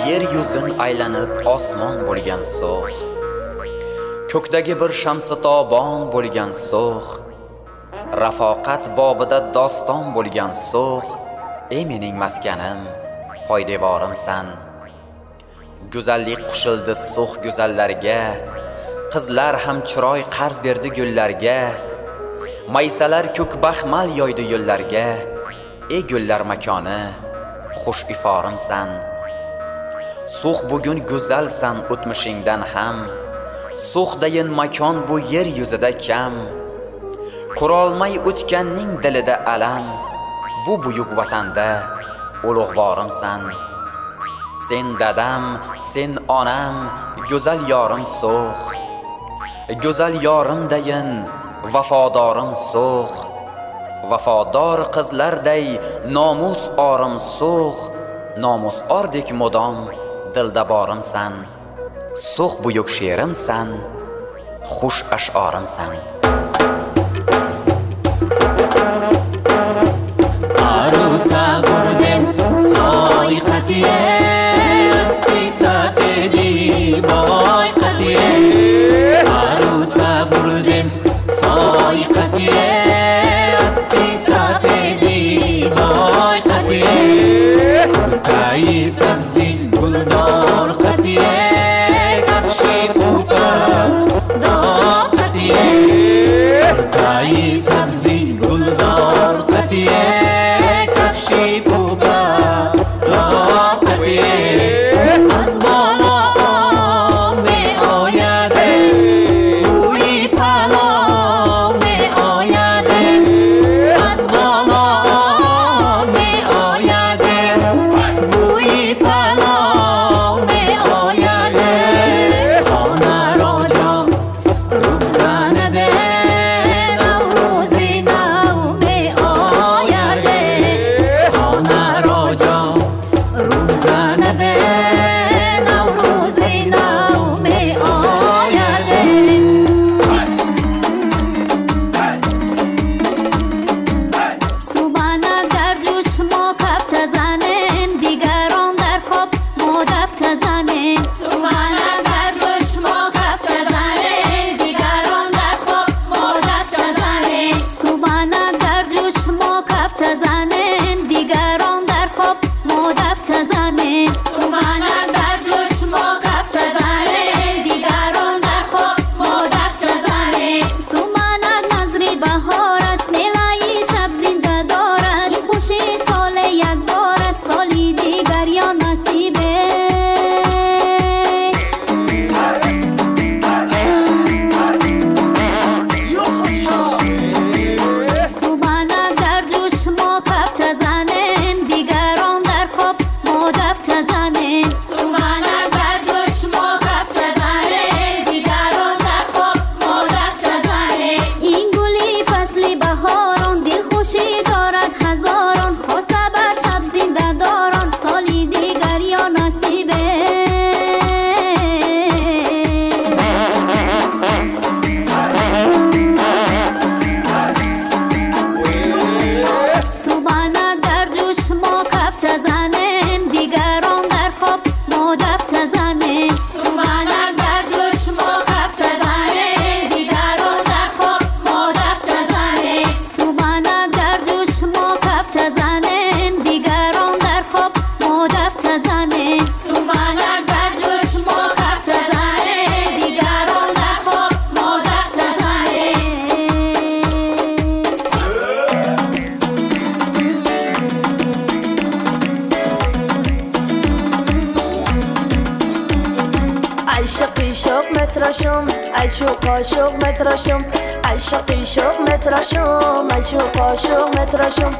yer yuzin aylanib osmon bo'lgan so'x, ko'kdagi bir shamsi tobon bo'lgan so'x, rafoqat bobida doston bo'lgan so'x, ey mening maskanim, poydevorimsan. Go'zallik qo'shildi so'x go'zallarga, qizlar ham chiroy qarz berdi gullarga, maysalar ko'k baxmal yoydi yo'llarga, ey gullar makoni, xush iforimsan. So'x bugun go'zalsan o'tmishingdan ham, so'xdayin makon bu yer yuzida kam. Ko'rolmay o'tganning dilida alam, bu buyuk vatanda ulug'vorimsan. Sen dadam, sen onam, go'zal yorim so'x, go'zal yorimdayin vafodorim so'x, vafodor qizlarday nomus orim so'x, nomus ordek mudom dilda borimsan. So'x buyuk she'rimsan, xush ash'orimsan. arusa burdem soy qatiye, aspi safedi boy qatiye. arusa burdem soy qatiye, aspi safedi boy qatiye. kurtai sabzi guldor qatiye, kafshi pupa dor qatiye. kurtai sabzi guldor qatiye, kafshi pupa dor qatiye. az bola me oyade, bui palo me oyade. az bola me oyade, bui palo me oyade. xona rojo rubzanade, navro'zi nav me oyade. xona rojo rubzanade, navro'zi nav me oyade. Subhana dar jush mo kapcha zanen, digaron dar khob mo dafcha zanen. Subhana dar jush mo kapcha zanen, digaron dar khob mo dafcha zanen. Subhana dar jush mo kapcha zanen, digaron dar khob mo dafcha zanen. Subhana dar jush mo kapcha zanen, digaron dar khob mo dafcha zanen. Subhana nazri bahor ast, melayi shab zinda dorad, khushi sol yak bor ast, soli digar yo nasibe. Subhana dar jush mo kapcha zanen, digaron dar khob mo dafcha zanen. Subhana dar jush mo kapcha zanen, digaron dar khob mo dafcha zanen. in guli fasli bahoron, dil khushi dorad hazoron, khosa bar shab zinda doron, soli digar yo nasibe. Subhana dar jush mo kapcha zanen, digaron dar khob mo dafcha zanen. Subhana dar jush mo kapcha zanen, digaron dar khob mo dafcha zanen. Subhana dar jush mo kapcha zanen, digaron dar khob mo dafcha zanen. Subhana dar jush mo kapcha zanen, digaron dar khob mo dafcha zanen. ای شقی شوق متراشم، ای شوقا شوق متراشم. ای شقی شوق متراشم، ای شوقا شوق متراشم.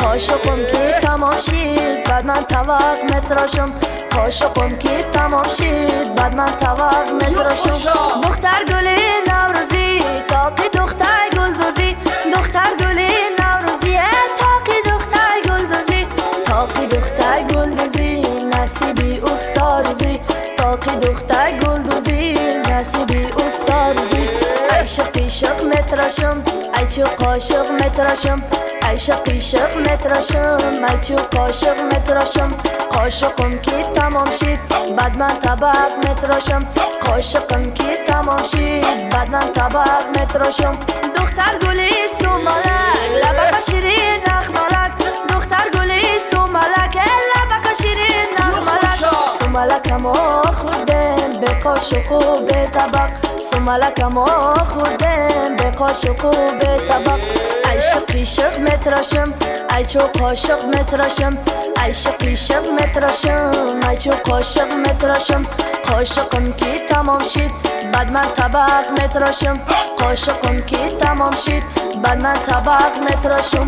عاشقم که تمام شید بعد من توق متراشم. عاشقم که تمام شید بعد من توق متراشم. دختر گل نوروزی، تاقی دختر گلدوزی. دختر گل نوروزی، تاقی دختر گلدوزی. تاقی دختر گلدوزی، نصیبی استاروزی. تاقی دختر گلدوزی، نصیبی استاروزی. ای عشقی شق متراشم ای چو قاشق متراشم عشقی شق متراشم ای چو قاشق متراشم قاشقم کی تمام شید بعد من طبق متراشم قاشقم کی تمام شید بعد من طبق متراشم دختر گلی سومالک لبک شیرین نخمالک دختر گلی سومالک لبک شیرین نخمالک سومالکم خوردم به قاشق و به طبق سومالکم خوردم به قاشق و به طبق عشقی شق متراشم ای چو قاشق متراشم عشقی شق متراشم ای چو قاشق متراشم قاشقم کی تمام شید بعد من طبق متراشم قاشقم کی تمام شید بعد من طبق متراشم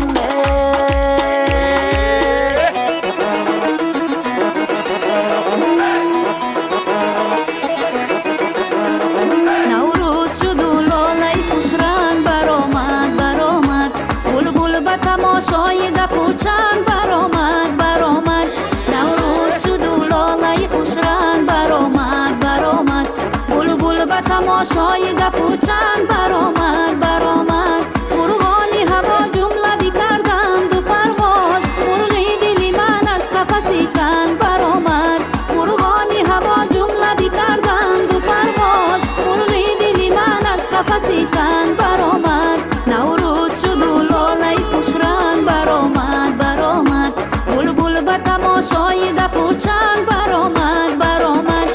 نوروز شد و لاله خوش رنگ برآمد برآمد بلبل به تماشای دف و چنگ برآمد برآمد نوروز شد و لاله خوش رنگ برآمد برآمد بلبل به تماشای دف و چنگ برآمد برآمد مرغانی هوا جمله بیکردند و پرواز مرغی دلی من از قفسی کند برآمد مرغانی هوا جمله بیکردند و پرواز مرغی دلی من از قفسی کند برآمد نوروز شد و لاله خوش رنگ برآمد برآمد بلبل به تماشای دف و چنگ برآمد برآمد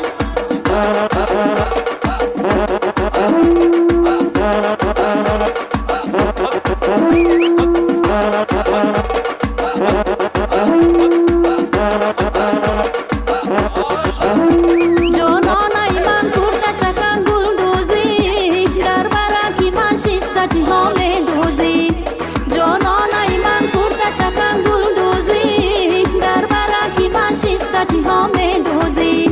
جانانای من کرده چکن گلدوزی در برکی من شیشتکی ها میدوزی جانانای من کرده چکن گلدوزی در برکی من شیشتکی ها میدوزی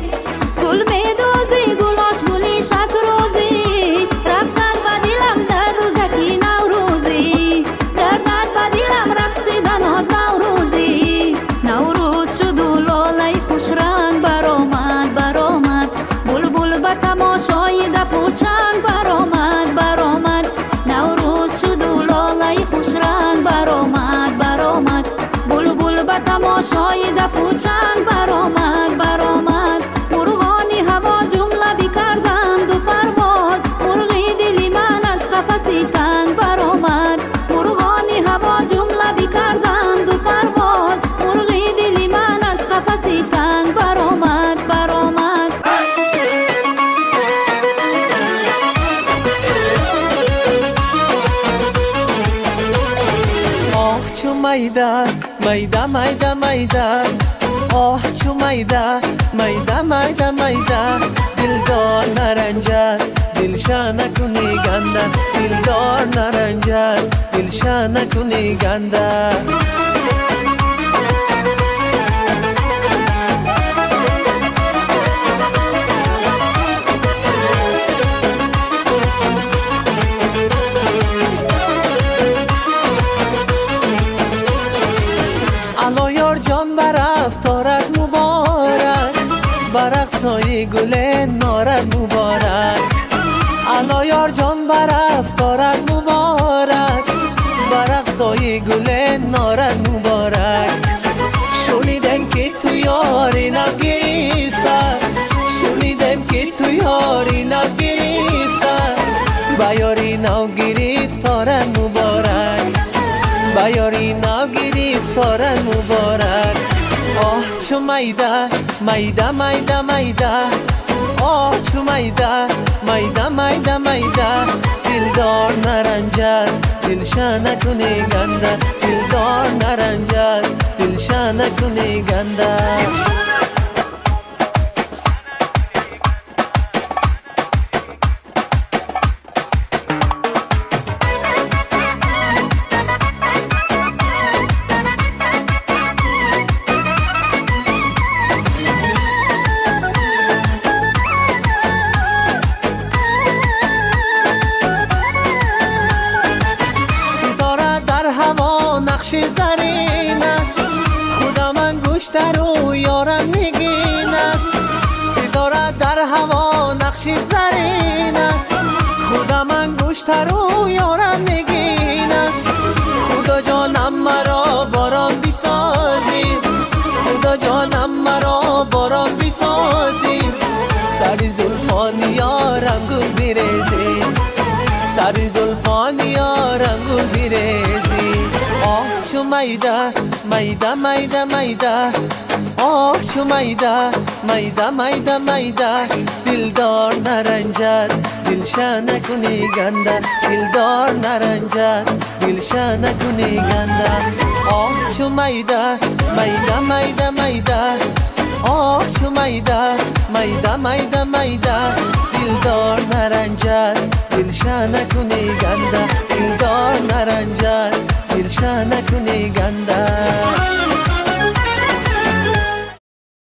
گل میدوزی گلاش گلی شک روزی رقصد به دلم در روزکی نوروزی دردد به دلم رقصیدنات نوروزی نوروز شد و لاله خوش رنگ برآمد برآمد بلبل به تماشای دف و چنگ برآمد برآمد نوروز شد و لاله خوش رنگ برآمد برآمد بلبل به تماشای دف و چنگ برآمد برآمد مرغانی هوا جمله بیکردند و پرواز مرغی دلی من از قفسی کند برآمد مرغانی هوا جمله بیکردند و پرواز مرغی دلی من از قفسی کند برآمد برآمد آه چو میده میده میده میده آه چو میده میده میده میده دلدار نرنجد دلشا نکنی گنده دلدار نرنجد دلشا نکنی گنده الا یار جان برافطارد مبارک برقصای گل نارد مبارک الا یار جان برافطارد مبارک برقصای گل نارد مبارک شنیدم که تو یاری نگرفته شنیدم که تو یاری نگرفته با یاری نو گرفتارد مبارک با یاری نو گرفتارد مبارک آه چو میده میده میده میده آه چو میده میده میده میده دلدار نرنجد دلشا نکنی گنده دلدار نرنجد دلشا نکنی گنده نقش زرین است خدا من گوشتر و یارم نگین است ستاره در هوا نقش زرین است خدا من گوشتر گوشتر و یارم نگین است. خدا جانم مرا باران بسازی، خدا جانم مرا باران بسازی. سر زلفان یارم گل بریزی، سر زلفان یارم گل بریزی. آه چو میده میده میده میده، آه چو میده میده میده میده. دلدار نرنجد دلشان نکنی گنده، دلدار نرنجد دلشان نکنی گنده. آه چو میده میده میده میده، آه چو میده میده میده میده. دلدار نرنجد دلشان نکنی گنده، دلدار نرنجد دلشان نکنی گنده.